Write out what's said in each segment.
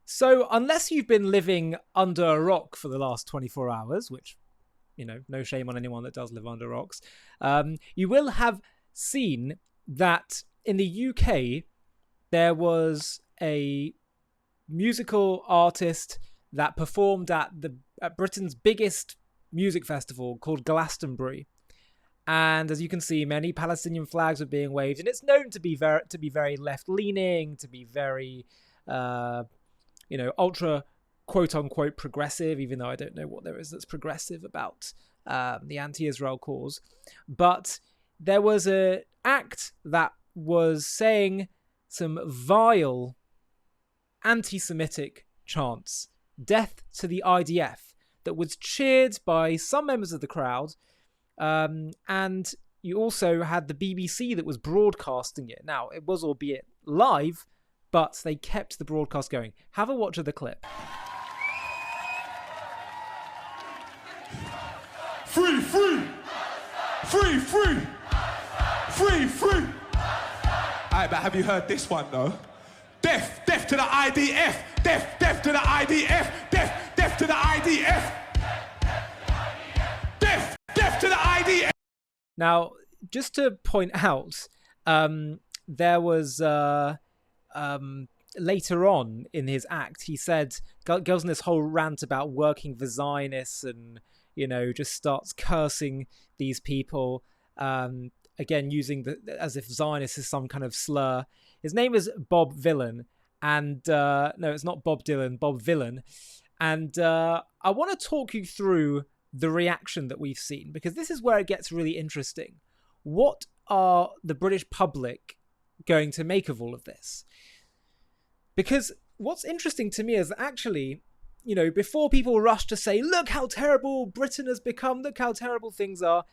So unless you've been living under a rock for the last 24 hours, which, no shame on anyone that does live under rocks, you will have seen that in the UK, there was a musical artist that performed at Britain's biggest music festival called Glastonbury. And as you can see, many Palestinian flags are being waved, and it's known to be very left-leaning, to be very ultra quote-unquote progressive, even though I don't know what there is that's progressive about the anti-Israel cause. But there was an act that was saying some vile anti-Semitic chants, death to the IDF, that was cheered by some members of the crowd. And you also had the BBC that was broadcasting it. Now, it was albeit live, but they kept the broadcast going. Have a watch of the clip. Free, free! Free, free! Free, free! Alright, but have you heard this one though? Death, death to the IDF! Death, death to the IDF! Death, death to the IDF! Death, death to the IDF! Now, just to point out, there was later on in his act, he goes on this whole rant about working for Zionists and, just starts cursing these people, again, using as if Zionist is some kind of slur. His name is Bob Villain, and no, it's not Bob Dylan, Bob Villain. And I want to talk you through the reaction that we've seen, because this is where it gets really interesting. What are the British public going to make of all of this? Because what's interesting to me is that actually, before people rush to say, look how terrible Britain has become, look how terrible things are.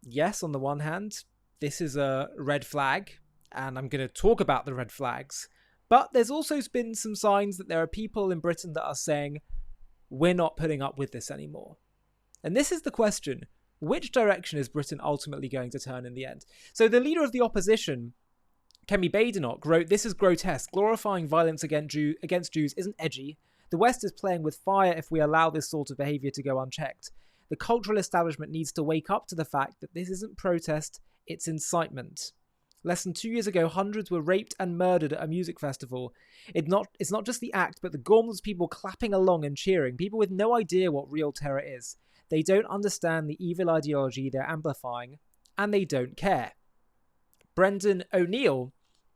Yes, on the one hand, this is a red flag, and I'm going to talk about the red flags. But there's also been some signs that there are people in Britain that are saying, we're not putting up with this anymore. And this is the question: which direction is Britain ultimately going to turn in the end? So the leader of the opposition, Kemi Badenoch, wrote, "This is grotesque. Glorifying violence against Jews isn't edgy. The West is playing with fire if we allow this sort of behaviour to go unchecked. The cultural establishment needs to wake up to the fact that this isn't protest, it's incitement. Less than 2 years ago, hundreds were raped and murdered at a music festival. It's not just the act, but the gormless people clapping along and cheering, people with no idea what real terror is. They don't understand the evil ideology they're amplifying, and they don't care." Brendan O'Neill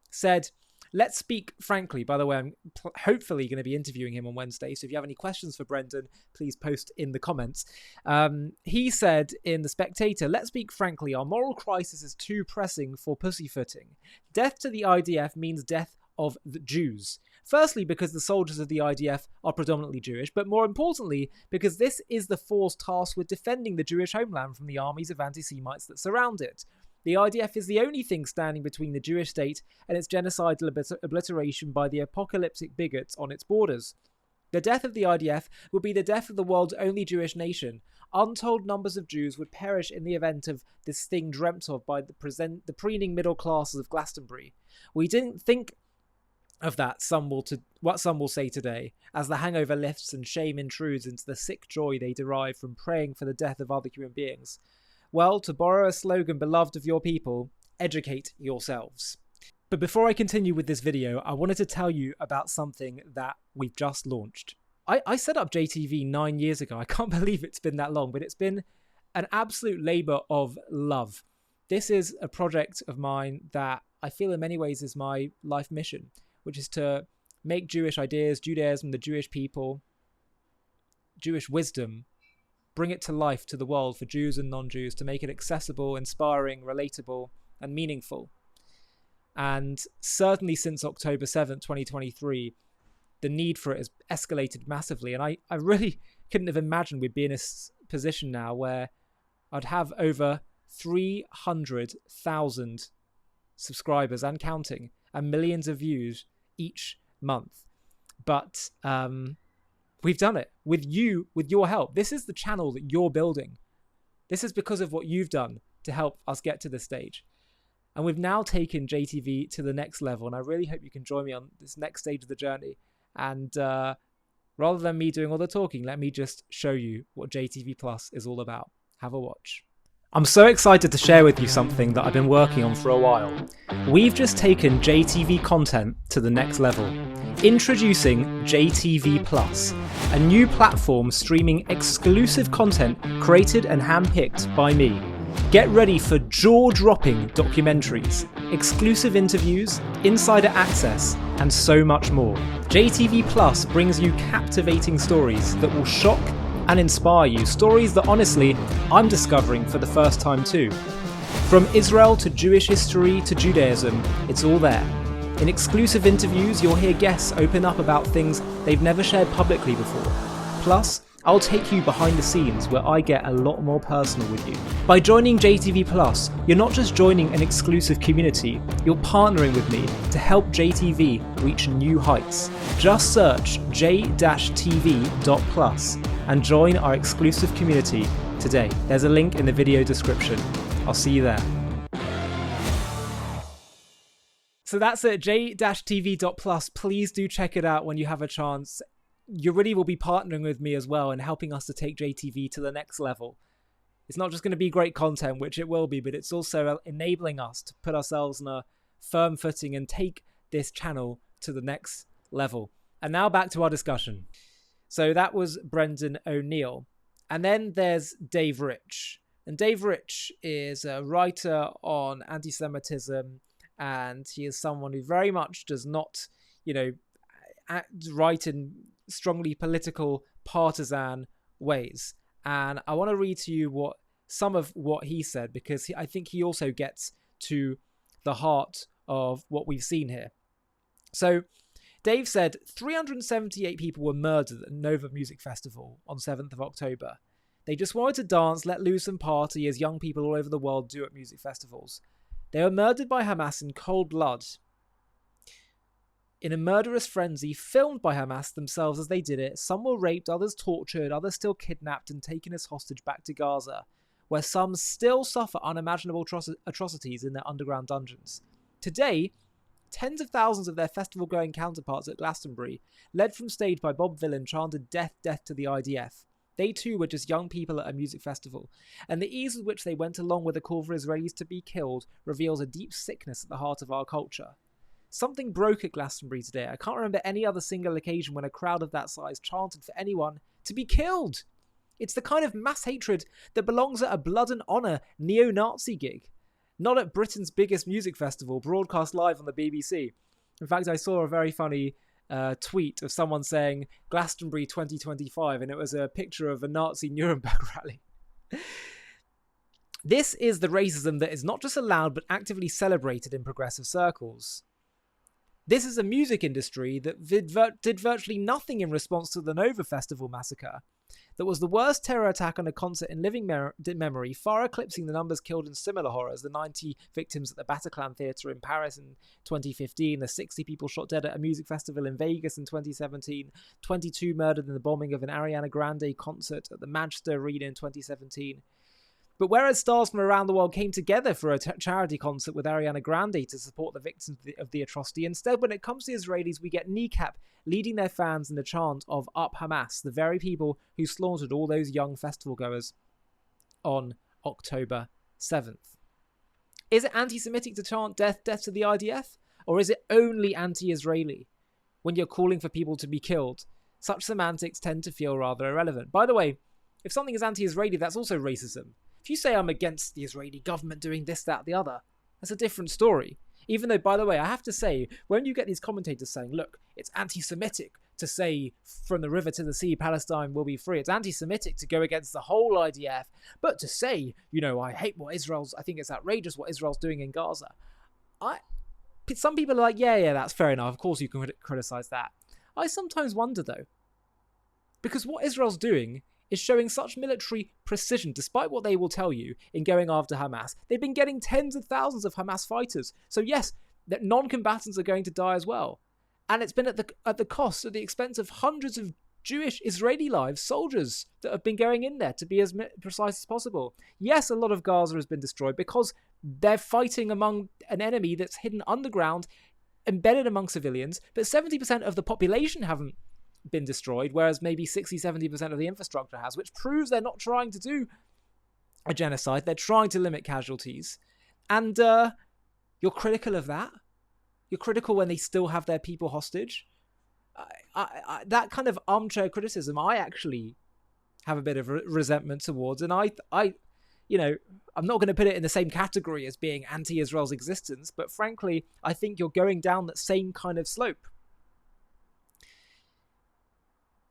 said, "Let's speak frankly." By the way, I'm hopefully going to be interviewing him on Wednesday, so if you have any questions for Brendan, please post in the comments. He said in The Spectator, "Let's speak frankly, our moral crisis is too pressing for pussyfooting. Death to the IDF means death of the Jews. Firstly, because the soldiers of the IDF are predominantly Jewish, but more importantly, because this is the force tasked with defending the Jewish homeland from the armies of anti-Semites that surround it. The IDF is the only thing standing between the Jewish state and its genocidal obliteration by the apocalyptic bigots on its borders. The death of the IDF would be the death of the world's only Jewish nation. Untold numbers of Jews would perish in the event of this thing dreamt of by the preening middle classes of Glastonbury. We didn't think of that, what some will say today, as the hangover lifts and shame intrudes into the sick joy they derive from praying for the death of other human beings. Well, to borrow a slogan beloved of your people, educate yourselves." But before I continue with this video, I wanted to tell you about something that we've just launched. I set up JTV 9 years ago. I can't believe it's been that long, but it's been an absolute labour of love. This is a project of mine that I feel in many ways is my life mission, which is to make Jewish ideas, Judaism, the Jewish people, Jewish wisdom, bring it to life to the world for Jews and non-Jews, to make it accessible, inspiring, relatable, and meaningful. And certainly since October 7th, 2023, the need for it has escalated massively. And I really couldn't have imagined we'd be in a position now where I'd have over 300,000 subscribers and counting, and millions of views each month. But we've done it with you, with your help. This is the channel that you're building. This is because of what you've done to help us get to this stage. And we've now taken JTV to the next level, and I really hope you can join me on this next stage of the journey. And rather than me doing all the talking, let me just show you what JTV Plus is all about. Have a watch. I'm so excited to share with you something that I've been working on for a while. We've just taken JTV content to the next level. Introducing JTV Plus, a new platform streaming exclusive content created and handpicked by me. Get ready for jaw-dropping documentaries, exclusive interviews, insider access, and so much more. JTV Plus brings you captivating stories that will shock and inspire you. Stories that, honestly, I'm discovering for the first time too. From Israel to Jewish history to Judaism, it's all there. In exclusive interviews, you'll hear guests open up about things they've never shared publicly before. Plus, I'll take you behind the scenes where I get a lot more personal with you. By joining JTV Plus, you're not just joining an exclusive community, you're partnering with me to help JTV reach new heights. Just search j-tv.plus and join our exclusive community today. There's a link in the video description. I'll see you there. So that's it, j-tv.plus. Please do check it out when you have a chance. You really will be partnering with me as well and helping us to take JTV to the next level. It's not just going to be great content, which it will be, but it's also enabling us to put ourselves on a firm footing and take this channel to the next level. And now back to our discussion. So that was Brendan O'Neill. And then there's Dave Rich. And Dave Rich is a writer on anti-Semitism, and he is someone who very much does not, write in strongly political, partisan ways. And I want to read to you some of what he said, because I think he also gets to the heart of what we've seen here. So Dave said 378 people were murdered at Nova Music Festival on 7th of October. They just wanted to dance, let loose and party as young people all over the world do at music festivals. They were murdered by Hamas in cold blood, in a murderous frenzy, filmed by Hamas themselves as they did it. Some were raped, others tortured, others still kidnapped and taken as hostage back to Gaza, where some still suffer unimaginable atrocities in their underground dungeons. Today, tens of thousands of their festival-going counterparts at Glastonbury, led from stage by Bob Vylan, chanted "Death, death to the IDF." They too were just young people at a music festival, and the ease with which they went along with the call for Israelis to be killed reveals a deep sickness at the heart of our culture. Something broke at Glastonbury today. I can't remember any other single occasion when a crowd of that size chanted for anyone to be killed. It's the kind of mass hatred that belongs at a blood and honour neo-Nazi gig, not at Britain's biggest music festival, broadcast live on the BBC. In fact, I saw a very funny tweet of someone saying Glastonbury 2025, and it was a picture of a Nazi Nuremberg rally. This is the racism that is not just allowed but actively celebrated in progressive circles. This is a music industry that did virtually nothing in response to the Nova Festival massacre. That was the worst terror attack on a concert in living memory, far eclipsing the numbers killed in similar horrors, the 90 victims at the Bataclan Theatre in Paris in 2015, the 60 people shot dead at a music festival in Vegas in 2017, 22 murdered in the bombing of an Ariana Grande concert at the Manchester Arena in 2017. But whereas stars from around the world came together for a charity concert with Ariana Grande to support the victims of the atrocity, instead, when it comes to the Israelis, we get kneecap leading their fans in the chant of Up Hamas, the very people who slaughtered all those young festival goers on October 7th. Is it anti-Semitic to chant death, death to the IDF? Or is it only anti-Israeli when you're calling for people to be killed? Such semantics tend to feel rather irrelevant. By the way, if something is anti-Israeli, that's also racism. If you say I'm against the Israeli government doing this, that, the other, that's a different story. Even though, by the way, I have to say, when you get these commentators saying, look, it's anti-Semitic to say from the river to the sea, Palestine will be free. It's anti-Semitic to go against the whole IDF. But to say, I hate I think it's outrageous what Israel's doing in Gaza. Some people are like, yeah, that's fair enough. Of course you can criticize that. I sometimes wonder, though, because what Israel's doing is showing such military precision, despite what they will tell you in going after Hamas. They've been getting tens of thousands of Hamas fighters. So yes, that non-combatants are going to die as well. And it's been at the cost, at the expense of hundreds of Jewish Israeli lives, soldiers that have been going in there, to be as precise as possible. Yes, a lot of Gaza has been destroyed because they're fighting among an enemy that's hidden underground embedded among civilians, but 70% of the population haven't been destroyed, whereas maybe 60-70% of the infrastructure has, which proves they're not trying to do a genocide. They're trying to limit casualties. And you're critical of that? You're critical when they still have their people hostage? That kind of armchair criticism, I actually have a bit of resentment towards. And I you know, I'm not going to put it in the same category as being anti-Israel's existence, but frankly, I think you're going down that same kind of slope.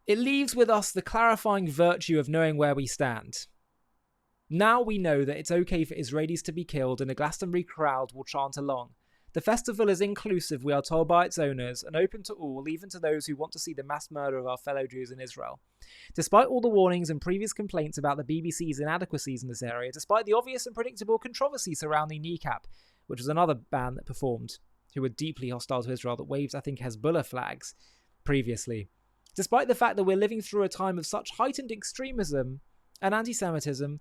It leaves with us the clarifying virtue of knowing where we stand. Now we know that it's okay for Israelis to be killed and a Glastonbury crowd will chant along. The festival is inclusive, we are told by its owners, and open to all, even to those who want to see the mass murder of our fellow Jews in Israel. Despite all the warnings and previous complaints about the BBC's inadequacies in this area, despite the obvious and predictable controversy surrounding Kneecap, which was another band that performed, who were deeply hostile to Israel, that waved, I think, Hezbollah flags previously. Despite the fact that we're living through a time of such heightened extremism and anti-Semitism,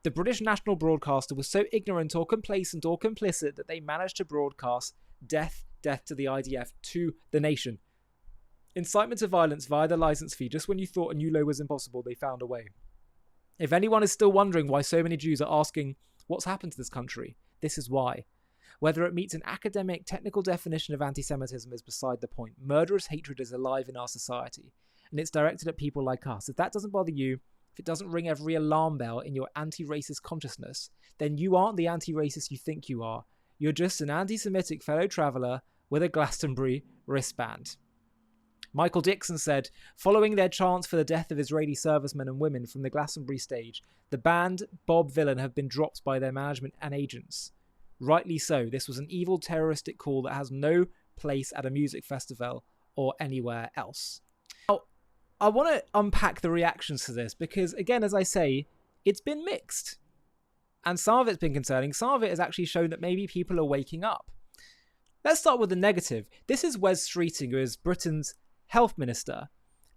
the British national broadcaster was so ignorant or complacent or complicit that they managed to broadcast death to the IDF to the nation. Incitement to violence via the license fee. Just when you thought a new low was impossible, they found a way. If anyone is still wondering why so many Jews are asking, what's happened to this country? This is why. Whether it meets an academic, technical definition of anti-Semitism is beside the point. Murderous hatred is alive in our society, and it's directed at people like us. If that doesn't bother you, if it doesn't ring every alarm bell in your anti-racist consciousness, then you aren't the anti-racist you think you are. You're just an anti-Semitic fellow traveller with a Glastonbury wristband. Michael Dixon said, following their chants for the death of Israeli servicemen and women from the Glastonbury stage, the band Bob Villain have been dropped by their management and agents. Rightly so. This was an evil terroristic call that has no place at a music festival or anywhere else. Now, I want to unpack the reactions to this because, again, as I say, it's been mixed. And some of it's been concerning. Some of it has actually shown that maybe people are waking up. Let's start with the negative. This is Wes Streeting, who is Britain's health minister.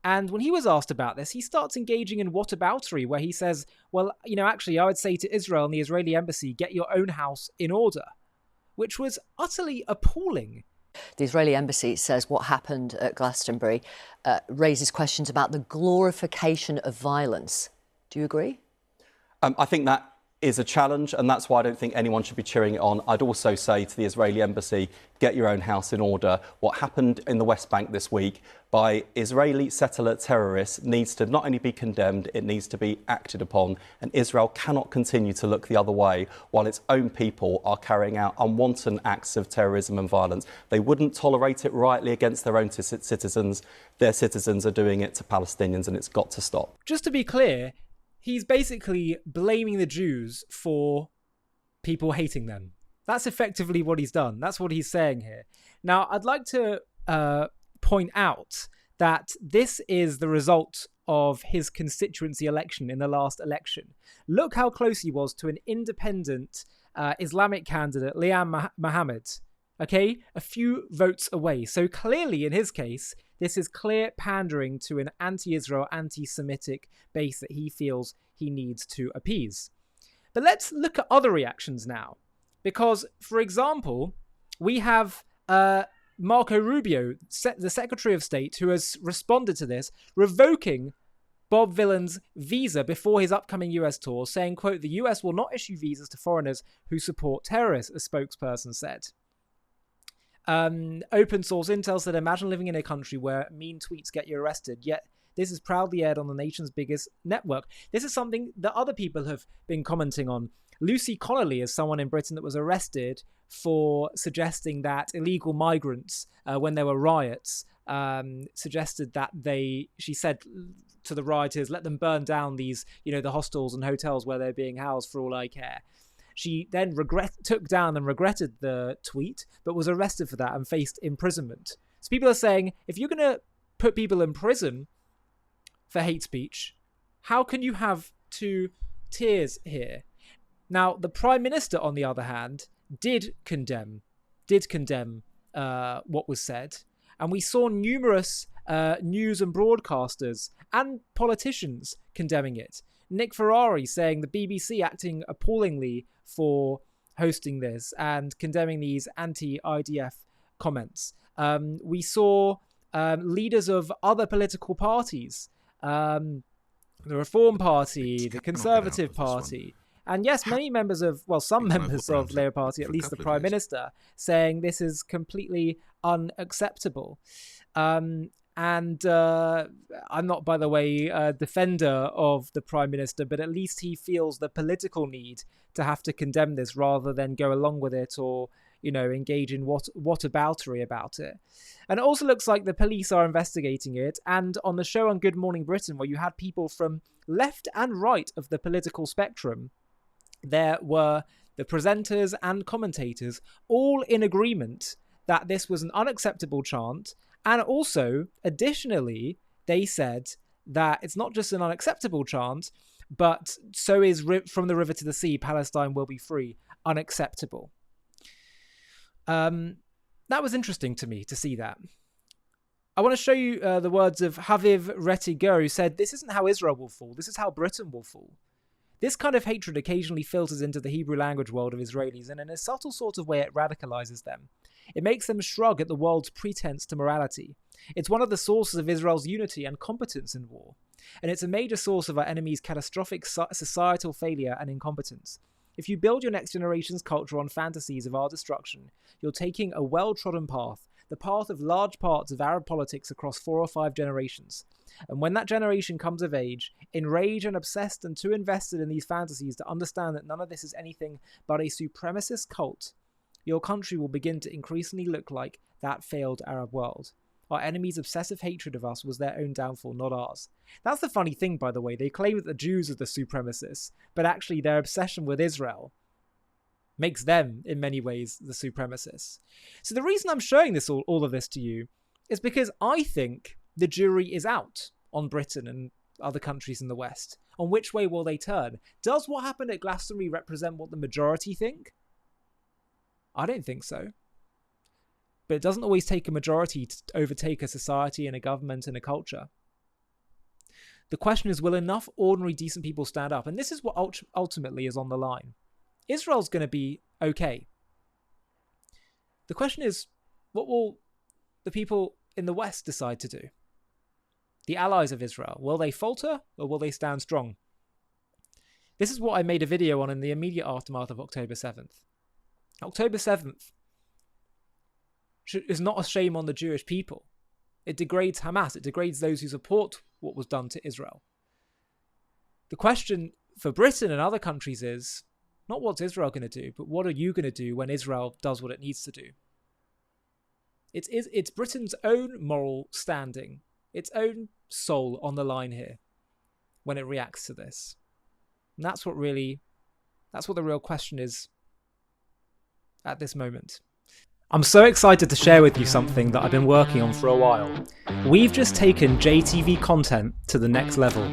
And when he was asked about this, he starts engaging in whataboutery, where he says, well, you know, actually, I would say to Israel and the Israeli embassy, get your own house in order, which was utterly appalling. The Israeli embassy says what happened at Glastonbury raises questions about the glorification of violence. Do you agree? I think that is a challenge, and that's why I don't think anyone should be cheering it on. I'd also say to the Israeli embassy, get your own house in order. What happened in the West Bank this week by Israeli settler terrorists needs to not only be condemned, it needs to be acted upon. And Israel cannot continue to look the other way while its own people are carrying out unwanted acts of terrorism and violence. They wouldn't tolerate it rightly against their own citizens. Their citizens are doing it to Palestinians, and it's got to stop. Just to be clear, he's basically blaming the Jews for people hating them. That's effectively what he's done. That's what he's saying here. Now, I'd like to point out that this is the result of his constituency election in the last election. Look how close he was to an independent Islamic candidate, Liam Mohammed. Okay, a few votes away. So clearly, in his case, this is clear pandering to an anti-Israel, anti-Semitic base that he feels he needs to appease. But let's look at other reactions now. Because, for example, we have Marco Rubio, the Secretary of State, who has responded to this, revoking Bob Villain's visa before his upcoming US tour, saying, quote, the US will not issue visas to foreigners who support terrorists, a spokesperson said. Open source intel said, imagine living in a country where mean tweets get you arrested, yet this is proudly aired on the nation's biggest network. This is something that other people have been commenting on. Lucy Connolly is someone in Britain that was arrested for suggesting that illegal migrants, when there were riots, suggested that she said to the rioters, let them burn down these, the hostels and hotels where they're being housed for all I care. She then took down and regretted the tweet, but was arrested for that and faced imprisonment. So people are saying, if you're going to put people in prison for hate speech, how can you have two tiers here? Now, the Prime Minister, on the other hand, did condemn what was said. And we saw numerous news and broadcasters and politicians condemning it. Nick Ferrari saying the BBC acting appallingly for hosting this and condemning these anti-IDF comments. We saw leaders of other political parties, the Reform Party, the Conservative Party, and yes, many members of, well, some members of the Labour Party, at least the Prime Minister, saying this is completely unacceptable. And I'm not, by the way, a defender of the Prime Minister, but at least he feels the political need to have to condemn this rather than go along with it or, you know, engage in whataboutery about it. And it also looks like the police are investigating it. And on the show on Good Morning Britain, where you had people from left and right of the political spectrum, there were the presenters and commentators all in agreement that this was an unacceptable chant. And also, additionally, they said that it's not just an unacceptable chant, but so is From the River to the Sea, Palestine will be free, unacceptable. That was interesting to me to see that. I want to show you the words of Haviv Rettiger, who said, "This isn't how Israel will fall, this is how Britain will fall." This kind of hatred occasionally filters into the Hebrew language world of Israelis, and in a subtle sort of way it radicalizes them. It makes them shrug at the world's pretense to morality. It's one of the sources of Israel's unity and competence in war. And it's a major source of our enemy's catastrophic societal failure and incompetence. If you build your next generation's culture on fantasies of our destruction, you're taking a well-trodden path, the path of large parts of Arab politics across 4 or 5 generations. And when that generation comes of age, enraged and obsessed and too invested in these fantasies to understand that none of this is anything but a supremacist cult, your country will begin to increasingly look like that failed Arab world. Our enemy's obsessive hatred of us was their own downfall, not ours. That's the funny thing, by the way. They claim that the Jews are the supremacists, but actually their obsession with Israel makes them, in many ways, the supremacists. So the reason I'm showing this all of this to you is because I think the jury is out on Britain and other countries in the West. On which way will they turn? Does what happened at Glastonbury represent what the majority think? I don't think so. But it doesn't always take a majority to overtake a society and a government and a culture. The question is, will enough ordinary, decent people stand up? And this is what ultimately is on the line. Israel's going to be okay. The question is, what will the people in the West decide to do? The allies of Israel, will they falter or will they stand strong? This is what I made a video on in the immediate aftermath of October 7th. October 7th is not a shame on the Jewish people. It degrades Hamas. It degrades those who support what was done to Israel. The question for Britain and other countries is not what's Israel going to do, but what are you going to do when Israel does what it needs to do? It's Britain's own moral standing, its own soul on the line here when it reacts to this. And that's what the real question is at this moment. I'm so excited to share with you something that I've been working on for a while. We've just taken JTV content to the next level.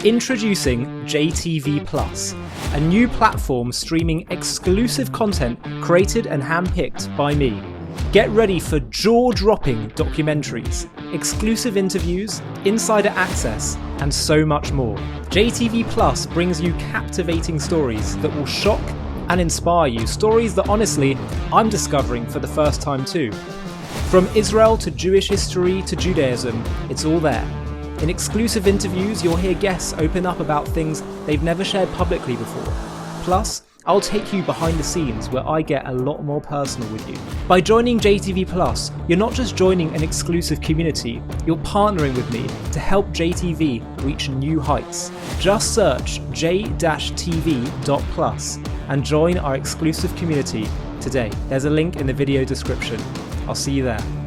Introducing JTV Plus, a new platform streaming exclusive content created and handpicked by me. Get ready for jaw-dropping documentaries, exclusive interviews, insider access, and so much more. JTV Plus brings you captivating stories that will shock and inspire you. Stories that, honestly, I'm discovering for the first time too. From Israel to Jewish history to Judaism, it's all there. In exclusive interviews, you'll hear guests open up about things they've never shared publicly before. Plus, I'll take you behind the scenes where I get a lot more personal with you. By joining JTV Plus, you're not just joining an exclusive community, you're partnering with me to help JTV reach new heights. Just search j-tv.plus and join our exclusive community today. There's a link in the video description. I'll see you there.